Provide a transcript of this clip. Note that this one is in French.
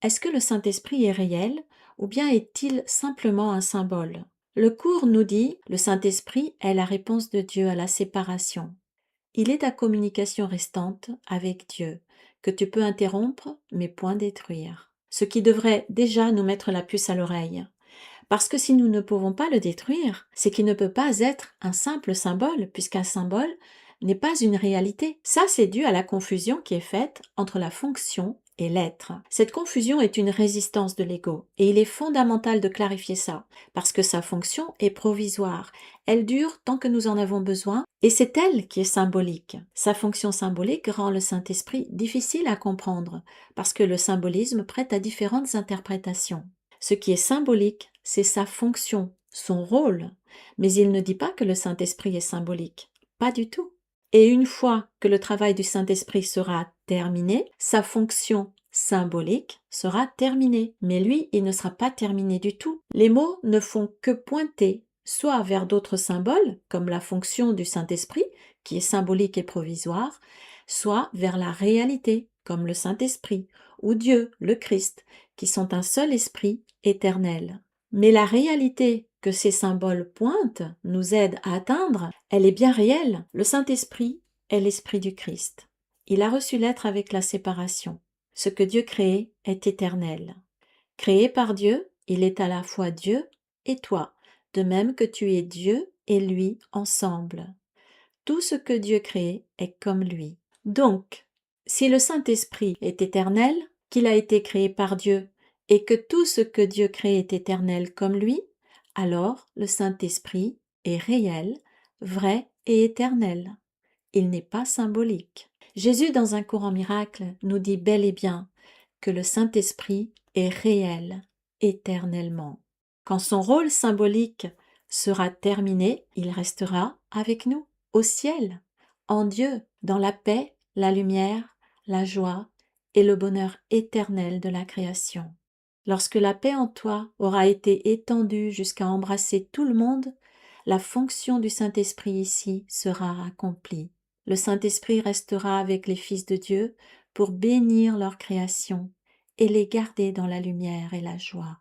Est-ce que le Saint-Esprit est réel ou bien est-il simplement un symbole? Le cours nous dit, le Saint-Esprit est la réponse de Dieu à la séparation. Il est ta communication restante avec Dieu, que tu peux interrompre mais point détruire. Ce qui devrait déjà nous mettre la puce à l'oreille. Parce que si nous ne pouvons pas le détruire, c'est qu'il ne peut pas être un simple symbole, puisqu'un symbole n'est pas une réalité. Ça, c'est dû à la confusion qui est faite entre la fonction et l'être. Cette confusion est une résistance de l'ego, et il est fondamental de clarifier ça, parce que sa fonction est provisoire. Elle dure tant que nous en avons besoin, et c'est elle qui est symbolique. Sa fonction symbolique rend le Saint-Esprit difficile à comprendre, parce que le symbolisme prête à différentes interprétations. Ce qui est symbolique, c'est sa fonction, son rôle. Mais il ne dit pas que le Saint-Esprit est symbolique. Pas du tout. Et une fois que le travail du Saint-Esprit sera terminé, sa fonction symbolique sera terminée. Mais lui, il ne sera pas terminé du tout. Les mots ne font que pointer soit vers d'autres symboles, comme la fonction du Saint-Esprit, qui est symbolique et provisoire, soit vers la réalité, comme le Saint-Esprit, ou Dieu, le Christ, qui sont un seul esprit éternel. Mais la réalité que ces symboles pointent, nous aident à atteindre, elle est bien réelle. Le Saint-Esprit est l'Esprit du Christ. Il a reçu l'être avec la séparation. Ce que Dieu crée est éternel. Créé par Dieu, il est à la fois Dieu et toi, de même que tu es Dieu et lui ensemble. Tout ce que Dieu crée est comme lui. Donc, si le Saint-Esprit est éternel, qu'il a été créé par Dieu, et que tout ce que Dieu crée est éternel comme lui, alors le Saint-Esprit est réel, vrai et éternel. Il n'est pas symbolique. Jésus, dans un courant miracle, nous dit bel et bien que le Saint-Esprit est réel, éternellement. Quand son rôle symbolique sera terminé, il restera avec nous, au ciel, en Dieu, dans la paix, la lumière, la joie et le bonheur éternel de la création. Lorsque la paix en toi aura été étendue jusqu'à embrasser tout le monde, la fonction du Saint-Esprit ici sera accomplie. Le Saint-Esprit restera avec les fils de Dieu pour bénir leur création et les garder dans la lumière et la joie.